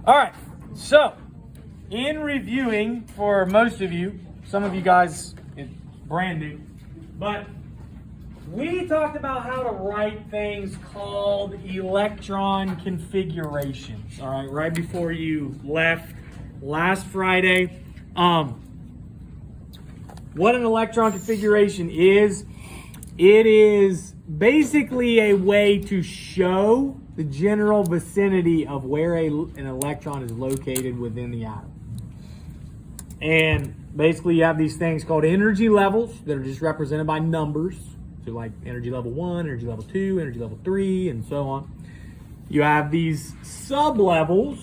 All right, so in reviewing for most of you, some of you guys, it's brand new, but we talked about how to write things called electron configurations, all right, right before you left last Friday. What an electron configuration is, it is basically a way to show the general vicinity of where an electron is located within the atom. And basically you have these things called energy levels that are just represented by numbers. So like energy level 1, energy level 2, energy level 3, and so on. You have these sub-levels,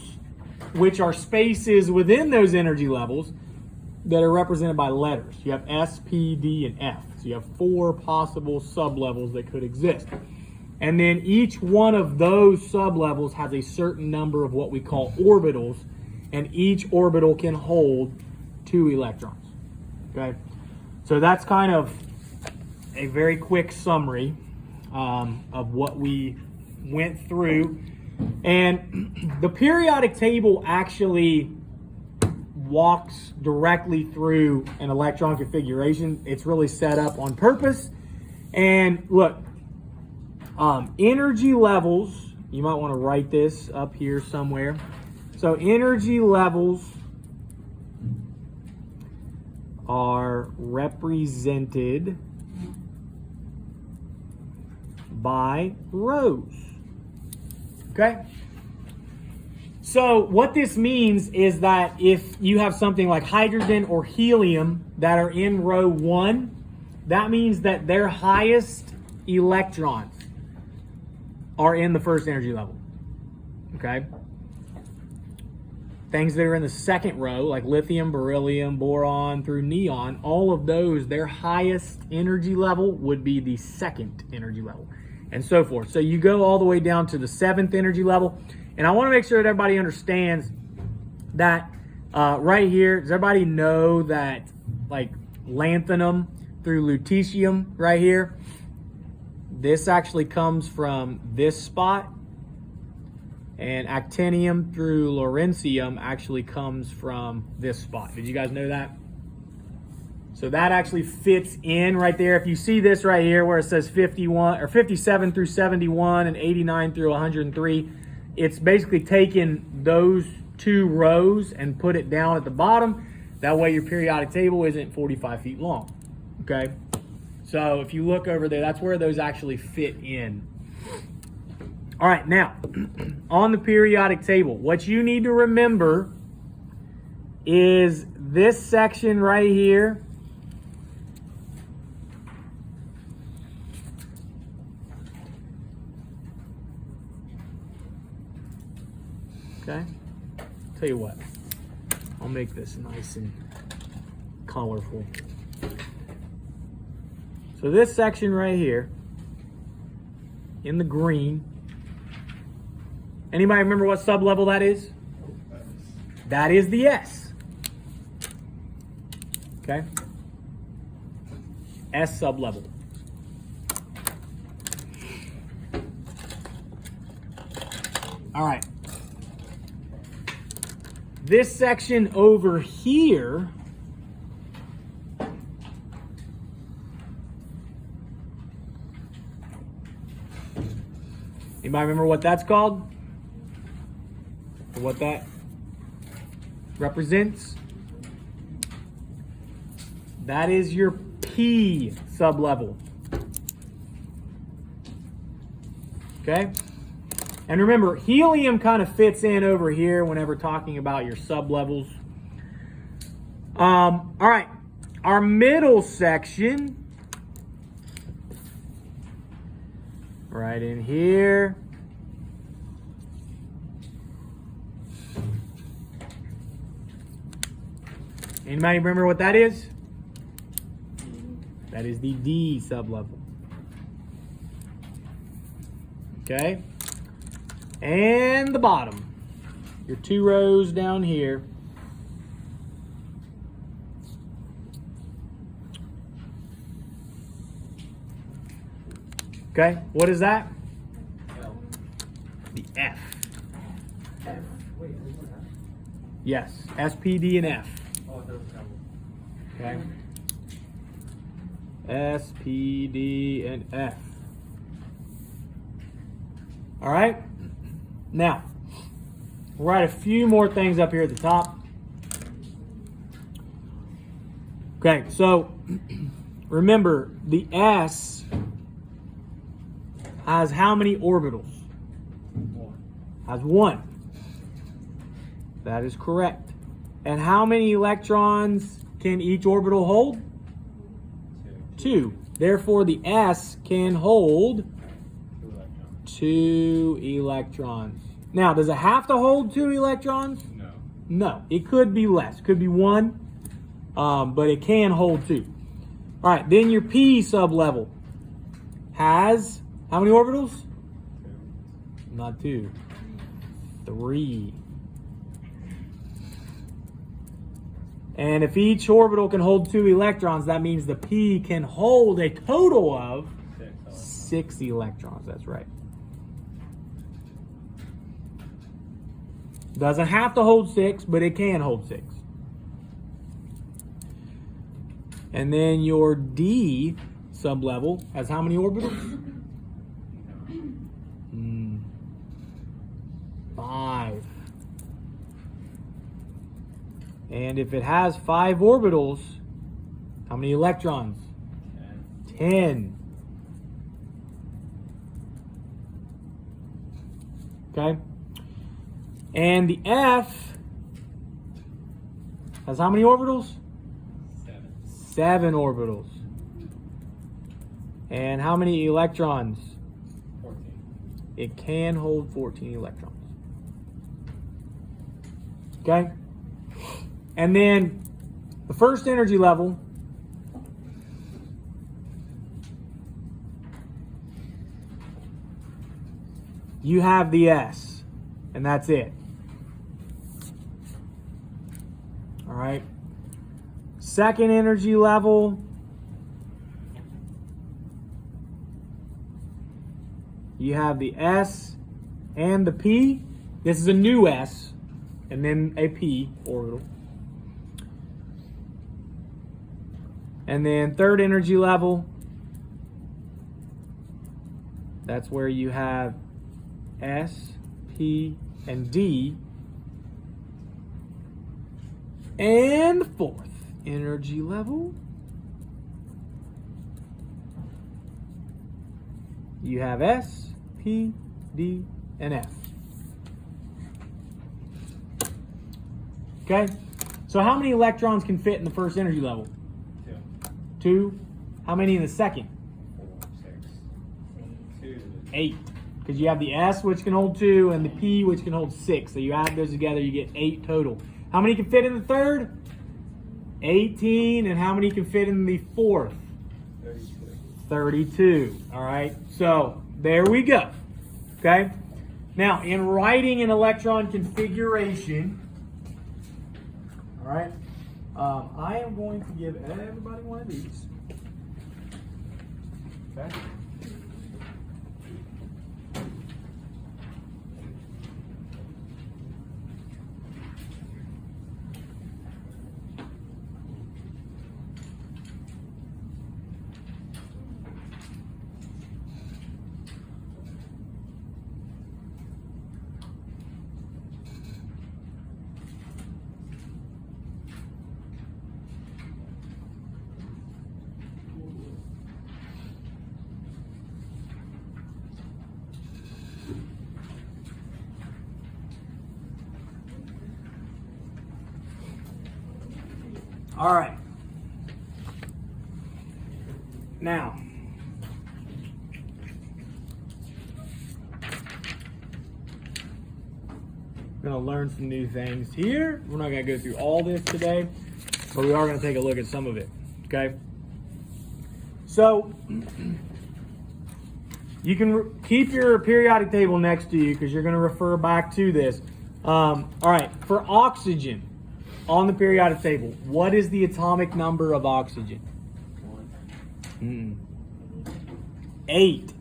which are spaces within those energy levels that are represented by letters. You have S, P, D, and F. So you have 4 possible sub-levels that could exist. And then each one of those sub-levels has a certain number of what we call orbitals, and each orbital can hold 2 electrons. Okay? So that's kind of a very quick summary of what we went through. And the periodic table actually walks directly through an electron configuration. It's really set up on purpose. And look, energy levels, you might want to write this up here somewhere. So energy levels are represented by rows. Okay? So what this means is that if you have something like hydrogen or helium that are in row 1, that means that their highest electrons are in the first energy level. Okay? Things that are in the second row, like lithium, beryllium, boron, through neon, all of those, their highest energy level would be the second energy level, and so forth. So you go all the way down to the 7th energy level. And I want to make sure that everybody understands that right here, does everybody know that like lanthanum through lutetium right here, this actually comes from this spot, and actinium through lawrencium actually comes from this spot. Did you guys know that? So that actually fits in right there. If you see this right here where it says 51 or 57 through 71 and 89 through 103, it's basically taken those 2 rows and put it down at the bottom. That way your periodic table isn't 45 feet long. Okay? So if you look over there, that's where those actually fit in. All right, now, on the periodic table, what you need to remember is this section right here. Okay, tell you what, I'll make this nice and colorful. So this section right here, in the green, anybody remember what sub-level that is? That is the S. Okay, S sub-level. All right. This section over here anybody remember what that's called? Or what that represents? That is your P sublevel. Okay? And remember, helium kind of fits in over here whenever talking about your sublevels. All right, our middle section, right in here. Anybody remember what that is? That is the D sublevel. Okay? And the bottom, your 2 rows down here. Okay, what is that? L. The F. F. Yes, S, P, D, and F. Oh, it doesn't have Okay. S, P, D, and F. All right. Now, we'll write a few more things up here at the top. Okay, so remember the S has how many orbitals? one. Has one. That is correct. And how many electrons can each orbital hold? Two. Therefore, the S can hold 2 electrons. Now, does it have to hold 2 electrons? No. No. It could be less. It could be 1, but it can hold 2. All right, then your P sublevel has how many orbitals? 2. Not 2. 3. And if each orbital can hold 2 electrons, that means the P can hold a total of 6 electrons. That's right. Doesn't have to hold 6, but it can hold 6. And then your D sublevel has how many orbitals? 5. And if it has 5 orbitals, how many electrons? 10. Okay. And the F has how many orbitals? 7 orbitals. And how many electrons? 14. It can hold 14 electrons. Okay? And then the first energy level you have the S, and that's it. All right. Second energy level, you have the S and the P. This is a new S, and then a P orbital. And then third energy level, that's where you have S, P, and D. And fourth energy level, you have S, P, D, and F. Okay? So how many electrons can fit in the first energy level? 2. How many in the second? 4, 6. 2. 8. Because you have the S, which can hold 2, and the P, which can hold 6. So you add those together, you get 8 total. How many can fit in the third? 18. And how many can fit in the fourth? 32. 32. All right. So there we go. Okay. Now, in writing an electron configuration, all right, I am going to give everybody one of these. Okay. All right. Now, we're going to learn some new things here. We're not going to go through all this today, but we are going to take a look at some of it. Okay? So, you can keep your periodic table next to you because you're going to refer back to this. All right. For oxygen, on the periodic table, what is the atomic number of oxygen? 8.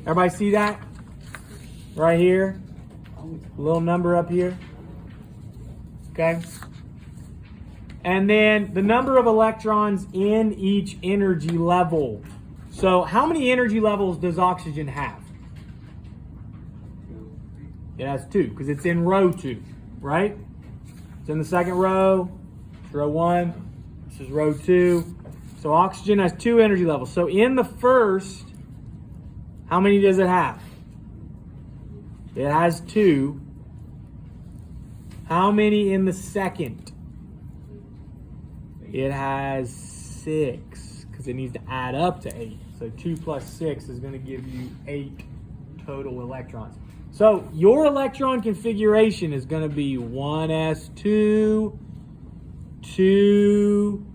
Everybody see that? Right here? little number up here. Okay. And then the number of electrons in each energy level. So how many energy levels does oxygen have? It has 2 because it's in row 2, right? It's in the second row. It's row 1. This is row 2. So oxygen has 2 energy levels. So in the first, how many does it have? It has 2. How many in the second? It has 6 because it needs to add up to 8. So 2 plus 6 is going to give you 8 total electrons. So your electron configuration is going to be 1s2, 2,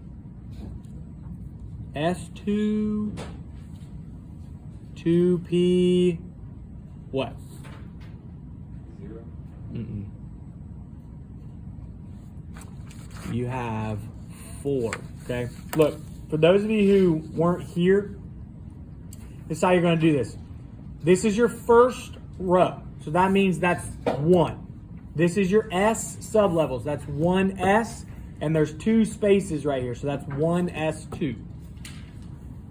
S2, 2p, what? 0. You have 4, okay? Look, for those of you who weren't here, this is how you're going to do this. This is your first row. So that means that's 1. This is your S sublevels. That's 1s, and there's 2 spaces right here. So that's 1s2.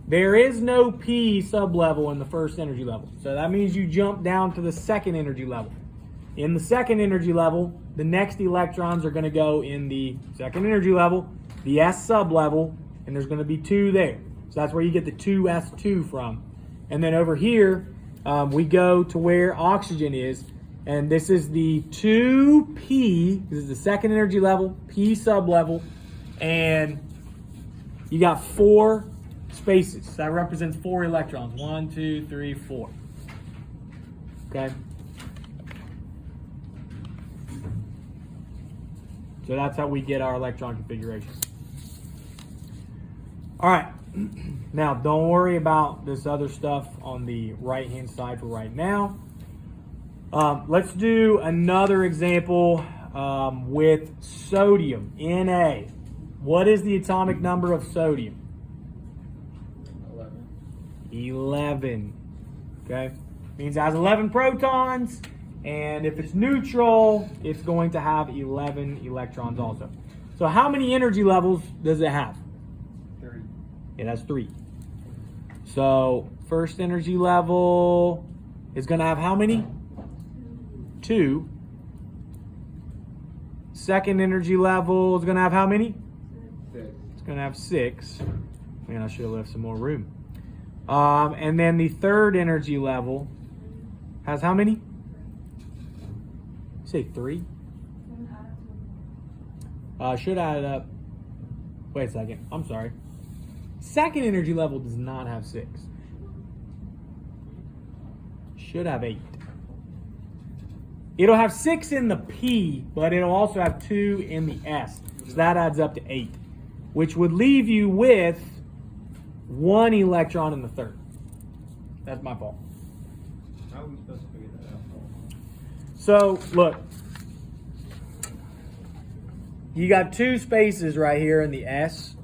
There is no P sublevel in the first energy level. So that means you jump down to the second energy level. In the second energy level, the next electrons are going to go in the second energy level, the S sublevel, and there's going to be 2 there. So that's where you get the 2s2 from. And then over here, we go to where oxygen is, and this is the 2p. This is the second energy level, P sublevel, and you got 4 spaces. So that represents 4 electrons. 1, 2, 3, 4. Okay. So that's how we get our electron configuration. All right. Now, don't worry about this other stuff on the right-hand side for right now. Let's do another example with sodium, Na. What is the atomic number of sodium? 11. Okay. Means it has 11 protons, and if it's neutral, it's going to have 11 electrons also. So how many energy levels does it have? 3. It has 3. So first energy level is going to have how many? 2. Second energy level is going to have how many? 6. It's going to have 6. Man, I should have left some more room. And then the third energy level has how many? Say 3. Should add it up. Wait a second. I'm sorry. Second energy level does not have 6. Should have 8. It'll have 6 in the P, but it'll also have 2 in the S. So that adds up to 8, which would leave you with 1 electron in the third. That's my fault. How are we supposed to figure that out? So, look. You got 2 spaces right here in the S.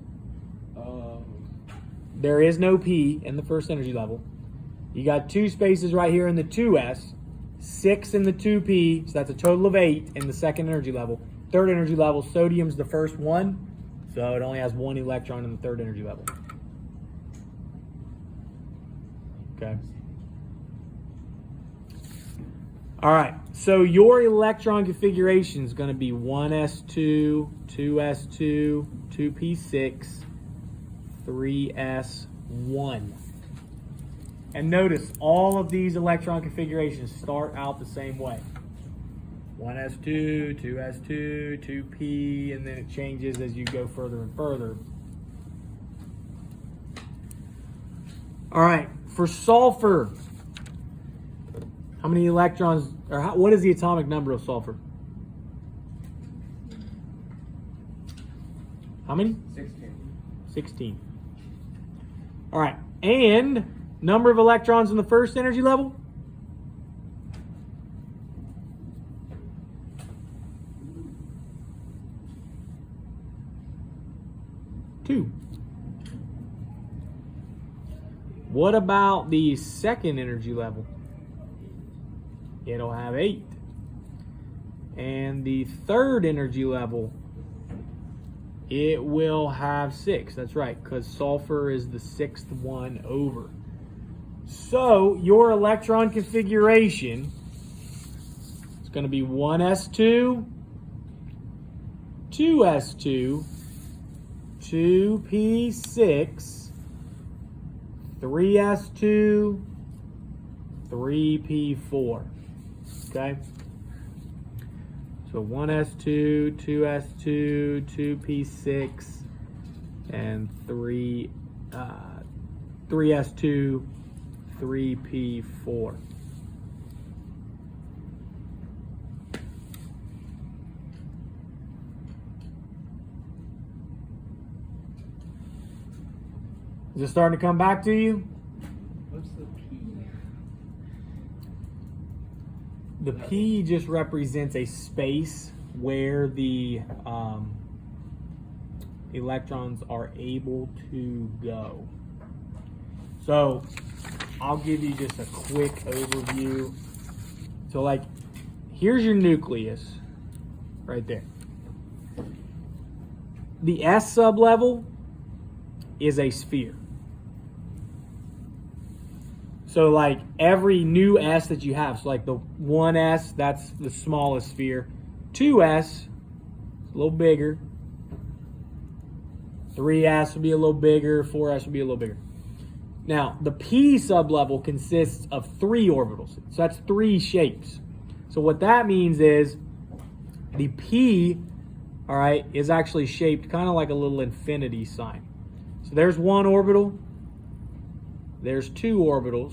There is no P in the first energy level. You got 2 spaces right here in the 2S. 6 in the 2p, so that's a total of 8 in the second energy level. Third energy level, sodium's the first one, so it only has 1 electron in the third energy level. Okay. All right, so your electron configuration is going to be 1s2, 2s2, 2p6, 3s1. And notice all of these electron configurations start out the same way. 1s2, 2s2, 2p, and then it changes as you go further and further. All right, for sulfur, how many electrons, or what is the atomic number of sulfur? How many? 16. 16. All right, and number of electrons in the first energy level? 2. What about the second energy level? It'll have 8. And the third energy level, it will have 6. That's right, because sulfur is the 6th one over. So your electron configuration is going to be 1s2, 2s2, 2p6, 3s2, 3p4. Okay? So 1s2, 2s2, 2p6, and 3s2, 3p4. Is it starting to come back to you? What's the P? The P just represents a space where the electrons are able to go. So I'll give you just a quick overview. So like, here's your nucleus right there. The S sublevel is a sphere. So like every new S that you have, so like the 1s, that's the smallest sphere. 2s, a little bigger. 3s will be a little bigger. 4s will be a little bigger. Now, the P sublevel consists of 3 orbitals. So that's 3 shapes. So what that means is the P, all right, is actually shaped kind of like a little infinity sign. So there's 1 orbital. There's 2 orbitals,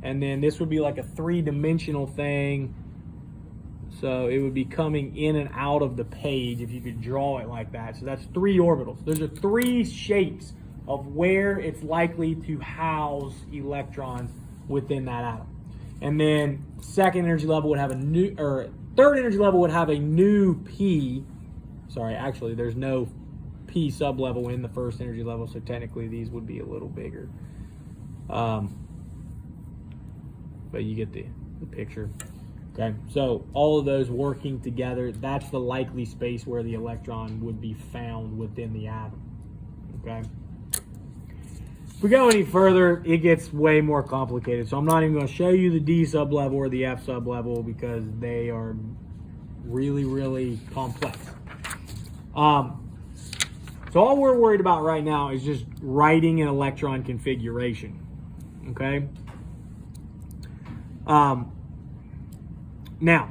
and then this would be like a 3-dimensional thing. So it would be coming in and out of the page if you could draw it like that. So that's 3 orbitals. Those are 3 shapes of where it's likely to house electrons within that atom. And then second energy level would have a new, or third energy level would have a new P. Sorry, actually there's no P sublevel in the first energy level, so technically these would be a little bigger. But you get the picture. Okay, so all of those working together, that's the likely space where the electron would be found within the atom. Okay. If we go any further, it gets way more complicated. So I'm not even going to show you the D sublevel or the F sublevel because they are really, really complex. So all we're worried about right now is just writing an electron configuration. Okay. Now,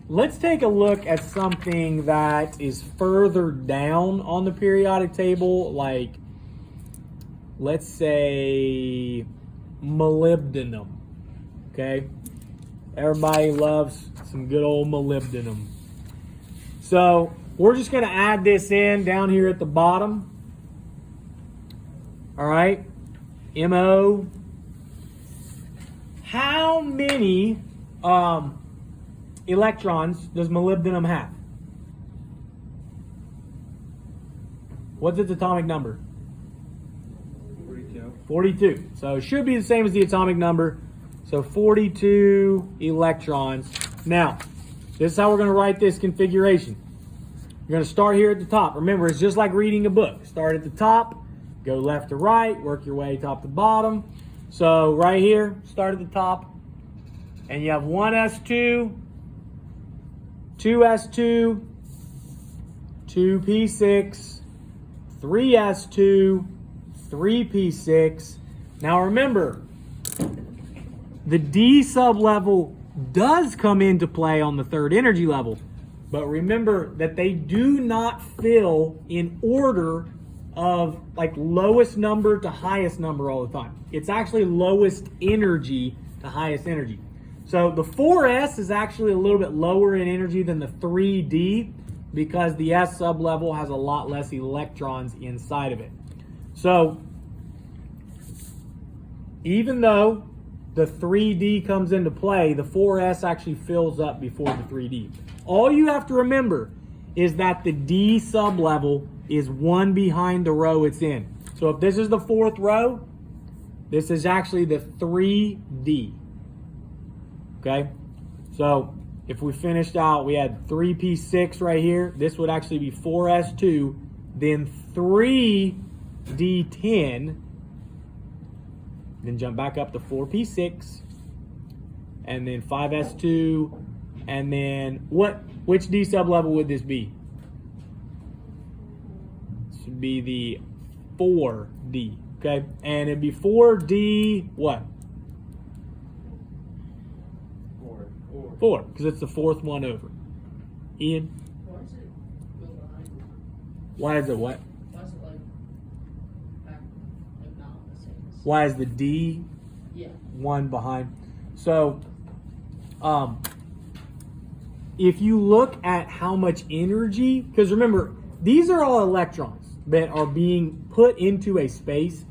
let's take a look at something that is further down on the periodic table, like, let's say, molybdenum. Okay. Everybody loves some good old molybdenum. So we're just going to add this in down here at the bottom. All right. MO. How many electrons does molybdenum have? What's its atomic number? 42. 42. So it should be the same as the atomic number. So 42 electrons. Now, this is how we're going to write this configuration. You're going to start here at the top. Remember, it's just like reading a book. Start at the top, go left to right, work your way top to bottom. So right here, start at the top, and you have 1s2, 2s2, 2p6, 3s2, 3p6. Now remember, the D sublevel does come into play on the third energy level, but remember that they do not fill in order of like lowest number to highest number all the time. It's actually lowest energy to highest energy. So the 4s is actually a little bit lower in energy than the 3d because the S sublevel has a lot less electrons inside of it. So even though the 3d comes into play, the 4s actually fills up before the 3d. All you have to remember is that the D sublevel is one behind the row it's in. So if this is the 4th row, this is actually the 3D. Okay? So if we finished out, we had 3p6 right here. This would actually be 4s2, then 3d10, then jump back up to 4p6, and then 5s2, and then which d sublevel would this be? This would be the 4d, okay? And it'd be 4d what? 4, because it's the fourth one over. Ian? Why is it go behind you? Why is it what? Why is it like back, like not on the same? Why is the D Yeah. one behind? So, if you look at how much energy, because remember, these are all electrons that are being put into a space.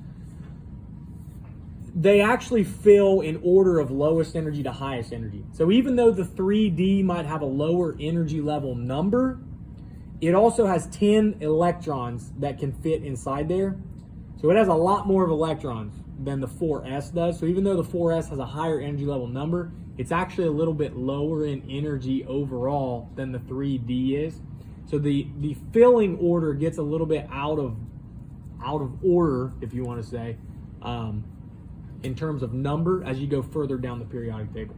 They actually fill in order of lowest energy to highest energy. So even though the 3D might have a lower energy level number, it also has 10 electrons that can fit inside there. So it has a lot more of electrons than the 4s does. So even though the 4s has a higher energy level number, it's actually a little bit lower in energy overall than the 3D is. So the filling order gets a little bit out of order, if you want to say, in terms of number as you go further down the periodic table.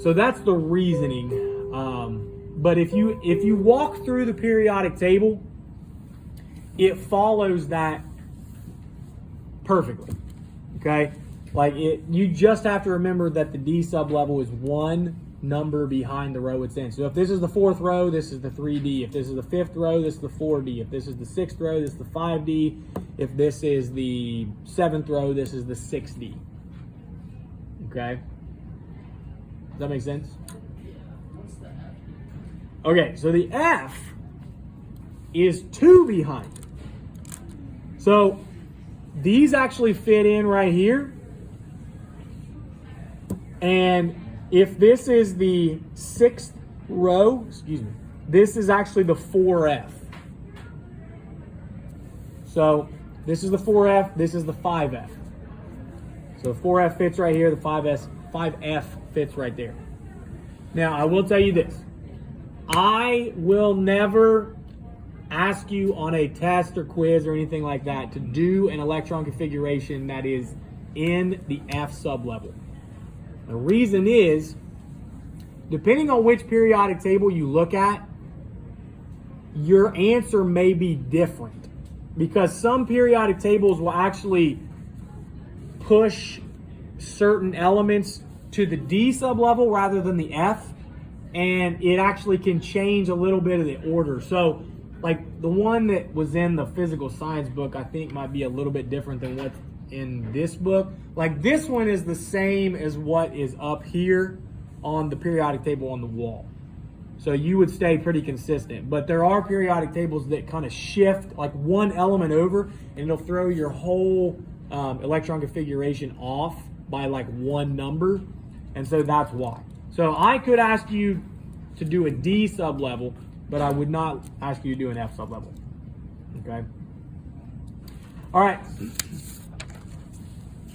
So that's the reasoning. But if you walk through the periodic table, it follows that perfectly. Okay? Like you just have to remember that the D sublevel is one number behind the row it's in. So if this is the fourth row, this is the 3D. If this is the fifth row, this is the 4D. If this is the sixth row, this is the 5D. If this is the seventh row, this is the 6D. Okay? Does that make sense? Yeah. What's the F? Okay, so the F is 2 behind. So these actually fit in right here. And if this is the sixth row, this is actually the 4F. So this is the 4F, this is the 5F. So 4F fits right here, the 5F fits right there. Now, I will tell you this. I will never ask you on a test or quiz or anything like that to do an electron configuration that is in the F sublevel. The reason is, depending on which periodic table you look at, your answer may be different. Because some periodic tables will actually push certain elements to the D sublevel rather than the F, and it actually can change a little bit of the order. So, like the one that was in the physical science book, I think might be a little bit different than what's in this book. Like this one is the same as what is up here on the periodic table on the wall. So you would stay pretty consistent. But there are periodic tables that kind of shift like one element over, and it'll throw your whole electron configuration off by like one number. And so that's why. So I could ask you to do a D sublevel, but I would not ask you to do an F sublevel. Okay? All right.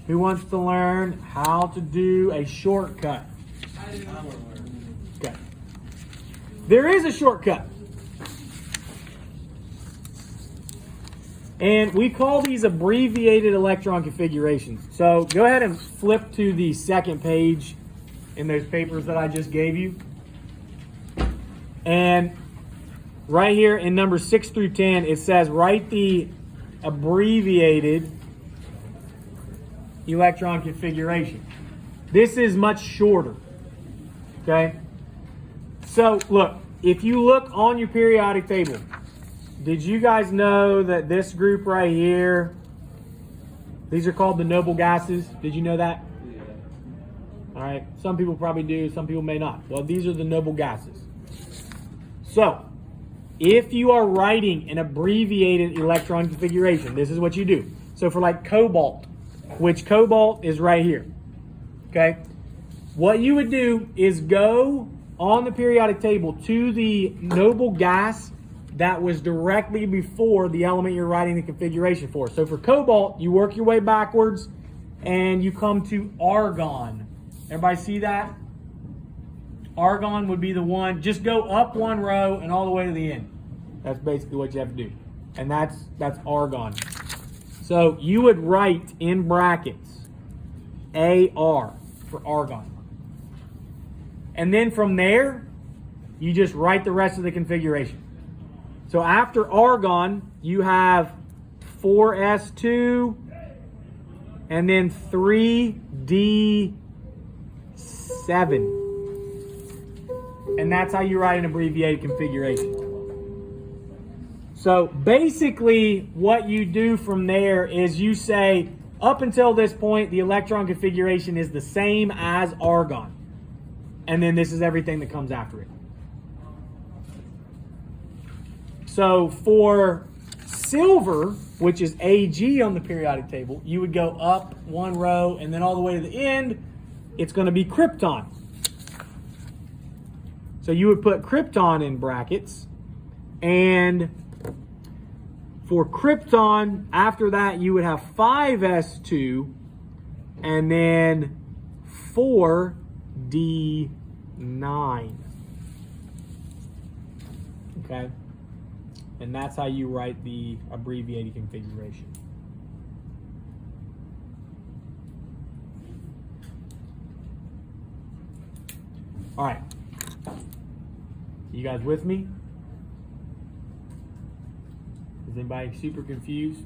Who wants to learn how to do a shortcut? I do. Okay. There is a shortcut. And we call these abbreviated electron configurations. So go ahead and flip to the second page in those papers that I just gave you. And right here in number 6 through 10, it says write the abbreviated electron configuration. This is much shorter. Okay? So look, if you look on your periodic table, did you guys know that this group right here, these are called the noble gases? Did you know that? Yeah. All right. Some people probably do, some people may not. Well, these are the noble gases. So, if you are writing an abbreviated electron configuration, this is what you do. So for like cobalt, which cobalt is right here. Okay? What you would do is go on the periodic table to the noble gas that was directly before the element you're writing the configuration for. So for cobalt, you work your way backwards and you come to argon. Everybody see that? Argon would be the one. Just go up one row and all the way to the end. That's basically what you have to do. And that's argon. So you would write in brackets AR for argon. And then from there, you just write the rest of the configuration. So after argon, you have 4s2 and then 3d7. And that's how you write an abbreviated configuration. So basically what you do from there is you say, up until this point, the electron configuration is the same as argon. And then this is everything that comes after it. So for silver, which is Ag on the periodic table, you would go up one row and then all the way to the end, it's going to be krypton. So you would put krypton in brackets, and for krypton, after that, you would have 5s2 and then 4d9. Okay? And that's how you write the abbreviated configuration. All right. You guys with me? Is anybody super confused?